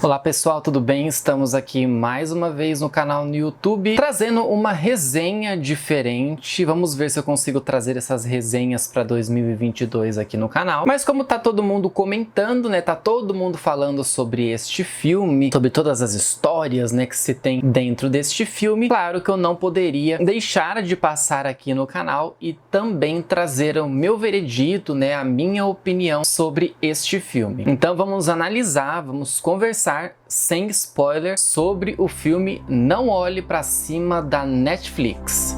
Olá pessoal, tudo bem? Estamos aqui mais uma vez no canal no YouTube, trazendo uma resenha diferente. Vamos ver se eu consigo trazer essas resenhas para 2022 aqui no canal. Mas como tá todo mundo comentando, né? Tá todo mundo falando sobre este filme, sobre todas as histórias, né, que se tem dentro deste filme. Claro que eu não poderia deixar de passar aqui no canal e também trazer o meu veredito, né, a minha opinião sobre este filme. Então vamos analisar, vamos conversar sem spoiler sobre o filme Não Olhe Pra Cima da Netflix.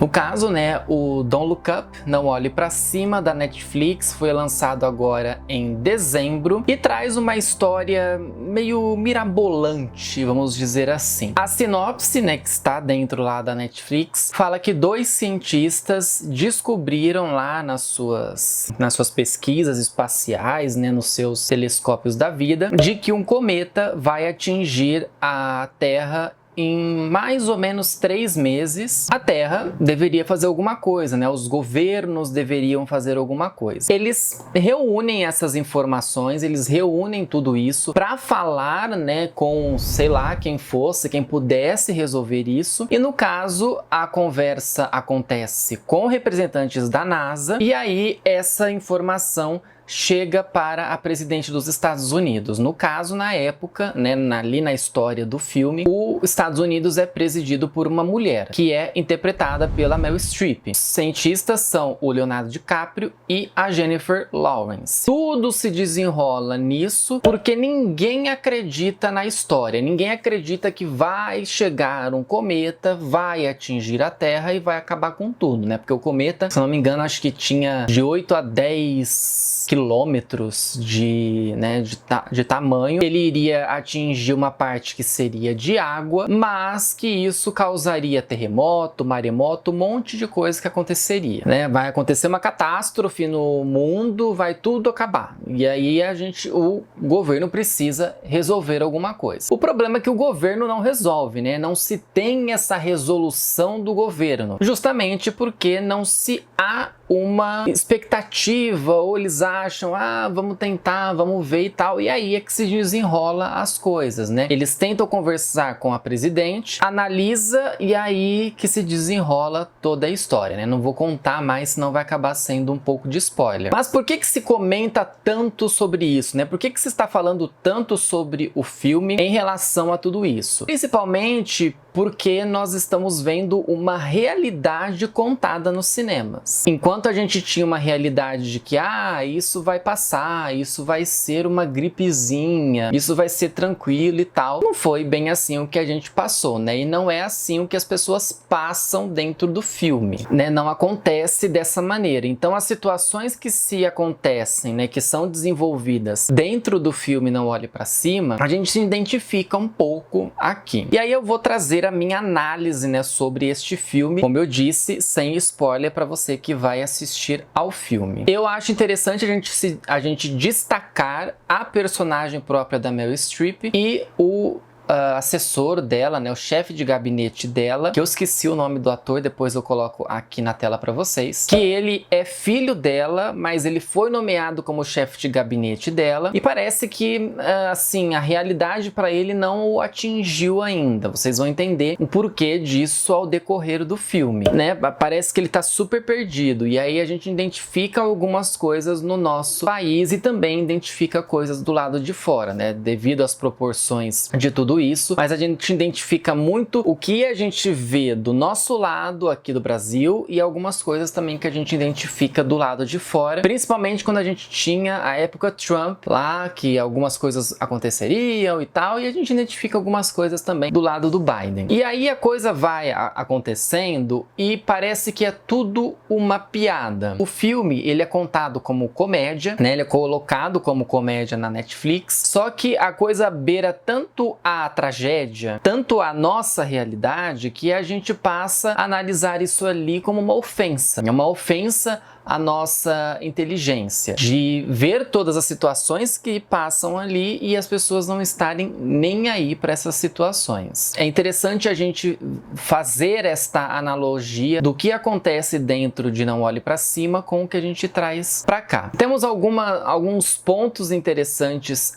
No caso, né, o Don't Look Up, Não Olhe Pra Cima, da Netflix, foi lançado agora em dezembro e traz uma história meio mirabolante, vamos dizer assim. A sinopse, né, que está dentro lá da Netflix, fala que dois cientistas descobriram lá nas suas pesquisas espaciais, né, nos seus telescópios da vida, de que um cometa vai atingir a Terra em mais ou menos 3 meses. A Terra deveria fazer alguma coisa, né? Os governos deveriam fazer alguma coisa. Eles reúnem essas informações, eles reúnem tudo isso para falar, né, com, sei lá, quem fosse, quem pudesse resolver isso. E no caso, a conversa acontece com representantes da NASA e aí essa informação chega para a presidente dos Estados Unidos. No caso, na época, né, ali na história do filme, os Estados Unidos é presidido por uma mulher, que é interpretada pela Meryl Streep. Os cientistas são o Leonardo DiCaprio e a Jennifer Lawrence. Tudo se desenrola nisso porque ninguém acredita na história, ninguém acredita que vai chegar um cometa, vai atingir a Terra e vai acabar com tudo, né? Porque o cometa, se não me engano, acho que tinha de 8 a 10 quilômetros de tamanho. Ele iria atingir uma parte que seria de água, mas que isso causaria terremoto, maremoto, um monte de coisa que aconteceria, né? Vai acontecer uma catástrofe no mundo, vai tudo acabar. E aí o governo precisa resolver alguma coisa. O problema é que o governo não resolve, né? Não se tem essa resolução do governo, justamente porque não se há uma expectativa, ou eles acham, vamos tentar, vamos ver e tal, e aí é que se desenrola as coisas, né? Eles tentam conversar com a presidente, analisa e aí que se desenrola toda a história, né? Não vou contar mais, senão vai acabar sendo um pouco de spoiler. Mas por que se comenta tanto sobre isso, né? Por que se está falando tanto sobre o filme em relação a tudo isso? Principalmente porque nós estamos vendo uma realidade contada nos cinemas. Enquanto a gente tinha uma realidade de que, isso vai passar, isso vai ser uma gripezinha, isso vai ser tranquilo e tal, não foi bem assim o que a gente passou, né? E não é assim o que as pessoas passam dentro do filme, né? Não acontece dessa maneira. Então as situações que se acontecem, né, que são desenvolvidas dentro do filme Não Olhe Pra Cima, a gente se identifica um pouco aqui. E aí eu vou trazer a minha análise, né, sobre este filme, como eu disse, sem spoiler para você que vai assistir ao filme. Eu acho interessante a gente destacar a personagem própria da Meryl Streep e o assessor dela, né, o chefe de gabinete dela, que eu esqueci o nome do ator, depois eu coloco aqui na tela para vocês, que ele é filho dela, mas ele foi nomeado como chefe de gabinete dela, e parece que, assim, a realidade para ele não o atingiu ainda. Vocês vão entender o porquê disso ao decorrer do filme, né? Parece que ele tá super perdido, e aí a gente identifica algumas coisas no nosso país e também identifica coisas do lado de fora, né? Devido às proporções de tudo isso, mas a gente identifica muito o que a gente vê do nosso lado aqui do Brasil e algumas coisas também que a gente identifica do lado de fora, principalmente quando a gente tinha a época Trump lá, que algumas coisas aconteceriam e tal, e a gente identifica algumas coisas também do lado do Biden. E aí a coisa vai acontecendo e parece que é tudo uma piada. O filme, ele é contado como comédia, né? Ele é colocado como comédia na Netflix, só que a coisa beira tanto a tragédia, tanto a nossa realidade, que a gente passa a analisar isso ali como uma ofensa. É uma ofensa a nossa inteligência, de ver todas as situações que passam ali e as pessoas não estarem nem aí para essas situações. É interessante a gente fazer esta analogia do que acontece dentro de Não Olhe Para Cima com o que a gente traz para cá. Temos alguns pontos interessantes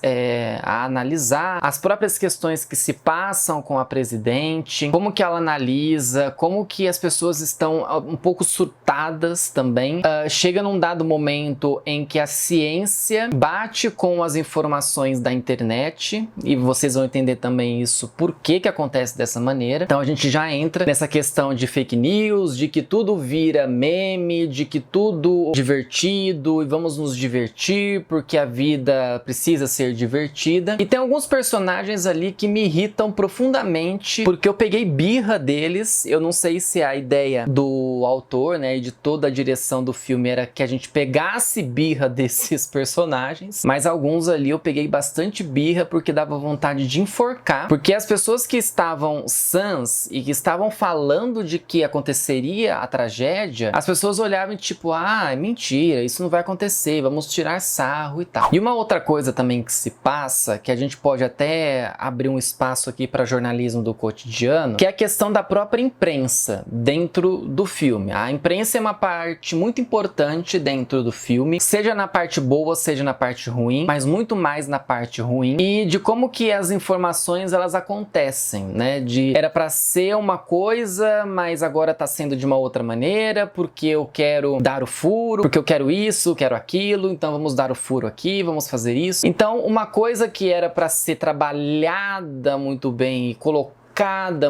a analisar, as próprias questões que se passam com a presidente, como que ela analisa, como que as pessoas estão um pouco surtadas também. Chega num dado momento em que a ciência bate com as informações da internet, e vocês vão entender também isso, por que que acontece dessa maneira. Então a gente já entra nessa questão de fake news, de que tudo vira meme, de que tudo é divertido e vamos nos divertir porque a vida precisa ser divertida. E tem alguns personagens ali que me irritam profundamente porque eu peguei birra deles. Eu não sei se a ideia do autor, né, e de toda a direção do filme era que a gente pegasse birra desses personagens, mas alguns ali eu peguei bastante birra porque dava vontade de enforcar, porque as pessoas que estavam sãs e que estavam falando de que aconteceria a tragédia, as pessoas olhavam e tipo, ah, é mentira, isso não vai acontecer, vamos tirar sarro e tal. E uma outra coisa também que se passa, que a gente pode até abrir um espaço aqui para jornalismo do cotidiano, que é a questão da própria imprensa dentro do filme. A imprensa é uma parte muito importante dentro do filme, seja na parte boa, seja na parte ruim, mas muito mais na parte ruim, e de como que as informações elas acontecem, né? Era para ser uma coisa, mas agora tá sendo de uma outra maneira, porque eu quero dar o furo, porque eu quero isso, quero aquilo, então vamos dar o furo aqui, vamos fazer isso. Então, uma coisa que era para ser trabalhada muito bem e colocada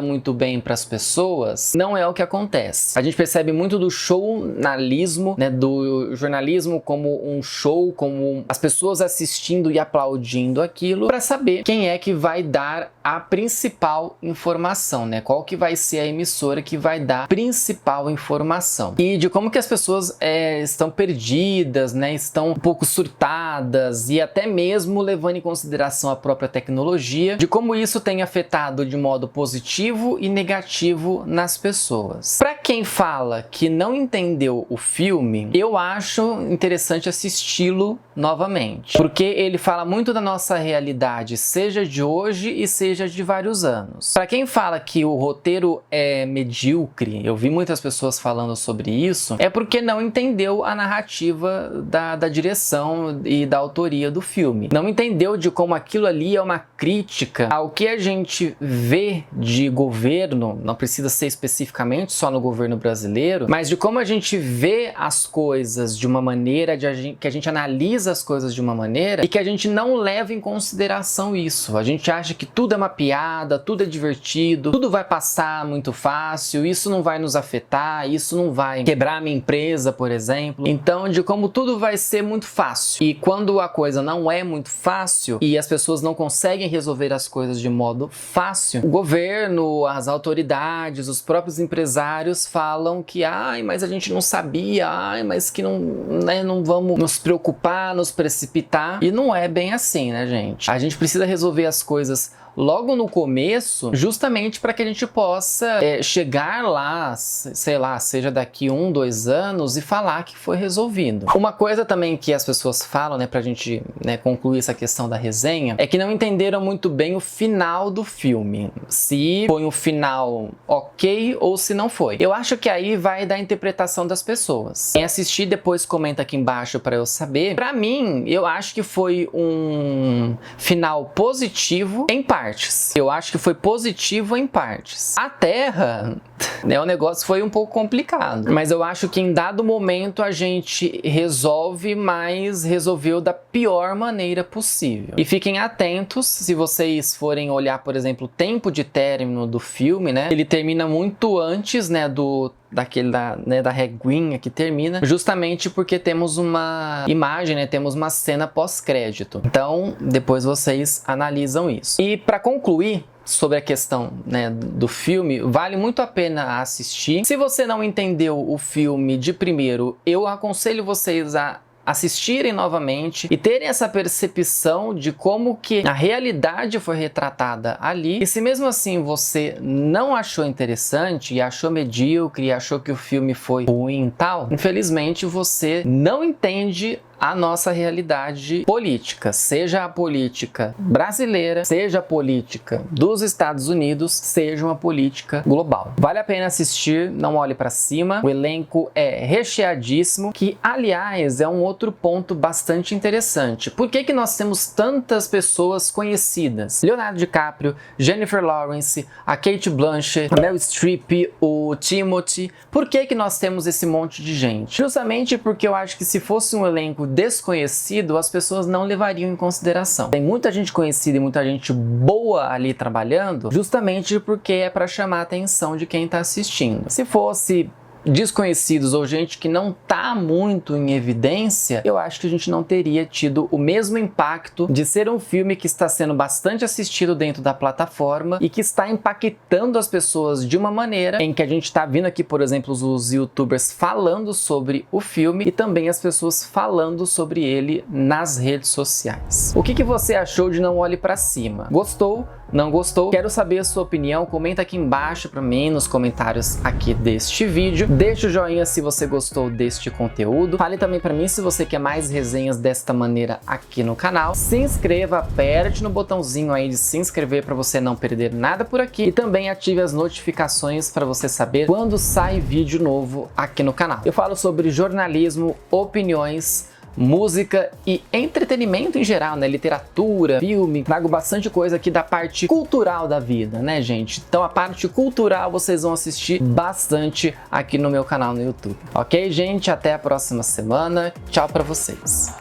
muito bem para as pessoas, não é o que acontece. A gente percebe muito do shownalismo, né, do jornalismo como um show, como as pessoas assistindo e aplaudindo aquilo para saber quem é que vai dar a principal informação, né? Qual que vai ser a emissora que vai dar a principal informação. E de como que as pessoas estão perdidas, né? Estão um pouco surtadas e até mesmo levando em consideração a própria tecnologia, de como isso tem afetado de modo positivo e negativo nas pessoas. Para quem fala que não entendeu o filme, eu acho interessante assisti-lo novamente, porque ele fala muito da nossa realidade, seja de hoje e seja de vários anos. Para quem fala que o roteiro é medíocre, eu vi muitas pessoas falando sobre isso, é porque não entendeu a narrativa da direção e da autoria do filme. Não entendeu de como aquilo ali é uma crítica ao que a gente vê de governo, não precisa ser especificamente só no governo brasileiro, mas de como a gente vê as coisas de uma maneira, que a gente analisa as coisas de uma maneira e que a gente não leva em consideração isso. A gente acha que tudo é uma piada, tudo é divertido, tudo vai passar muito fácil, isso não vai nos afetar, isso não vai quebrar a minha empresa, por exemplo. Então, de como tudo vai ser muito fácil. E quando a coisa não é muito fácil e as pessoas não conseguem resolver as coisas de modo fácil, o governo, as autoridades, os próprios empresários falam que, ai, mas a gente não sabia, ai, mas que não, né, não vamos nos preocupar, nos precipitar. E não é bem assim, né, gente? A gente precisa resolver as coisas logo no começo, justamente para que a gente possa chegar lá, sei lá, seja daqui 1, 2 anos e falar que foi resolvido. Uma coisa também que as pessoas falam, né, pra gente, né, concluir essa questão da resenha, é que não entenderam muito bem o final do filme. Se foi um final ok ou se não foi. Eu acho que aí vai da interpretação das pessoas. Quem assistir depois comenta aqui embaixo para eu saber. Pra mim, eu acho que foi um final positivo em partes. Eu acho que foi positivo em partes. A Terra, né, o negócio foi um pouco complicado, mas eu acho que em dado momento a gente resolve, mas resolveu da pior maneira possível. E fiquem atentos, se vocês forem olhar, por exemplo, o tempo de término do filme, né, ele termina muito antes, né, da reguinha que termina, justamente porque temos uma imagem, né, temos uma cena pós-crédito. Então, depois vocês analisam isso. E para concluir sobre a questão, né, do filme, vale muito a pena assistir. Se você não entendeu o filme de primeiro, eu aconselho vocês a assistirem novamente e terem essa percepção de como que a realidade foi retratada ali. E se mesmo assim você não achou interessante e achou medíocre e achou que o filme foi ruim e tal, infelizmente você não entende a nossa realidade política, seja a política brasileira, seja a política dos Estados Unidos, seja uma política global. Vale a pena assistir, não olhe para cima, o elenco é recheadíssimo, que aliás é um outro ponto bastante interessante. Por que que nós temos tantas pessoas conhecidas? Leonardo DiCaprio, Jennifer Lawrence, a Cate Blanchett, a Meryl Streep, o Timothy. Por que que nós temos esse monte de gente? Justamente porque eu acho que se fosse um elenco desconhecido, as pessoas não levariam em consideração. Tem muita gente conhecida e muita gente boa ali trabalhando, justamente porque é para chamar a atenção de quem está assistindo. Se fosse desconhecidos ou gente que não tá muito em evidência, eu acho que a gente não teria tido o mesmo impacto de ser um filme que está sendo bastante assistido dentro da plataforma e que está impactando as pessoas de uma maneira em que a gente está vendo aqui, por exemplo, os youtubers falando sobre o filme e também as pessoas falando sobre ele nas redes sociais. O que você achou de Não Olhe Pra Cima? Gostou? Não gostou? Quero saber a sua opinião, comenta aqui embaixo para mim nos comentários aqui deste vídeo. Deixa o joinha se você gostou deste conteúdo. Fale também para mim se você quer mais resenhas desta maneira aqui no canal. Se inscreva, aperte no botãozinho aí de se inscrever para você não perder nada por aqui. E também ative as notificações para você saber quando sai vídeo novo aqui no canal. Eu falo sobre jornalismo, opiniões, música e entretenimento em geral, né? Literatura, filme, trago bastante coisa aqui da parte cultural da vida, né, gente? Então a parte cultural vocês vão assistir bastante aqui no meu canal no YouTube. Ok, gente? Até a próxima semana. Tchau pra vocês.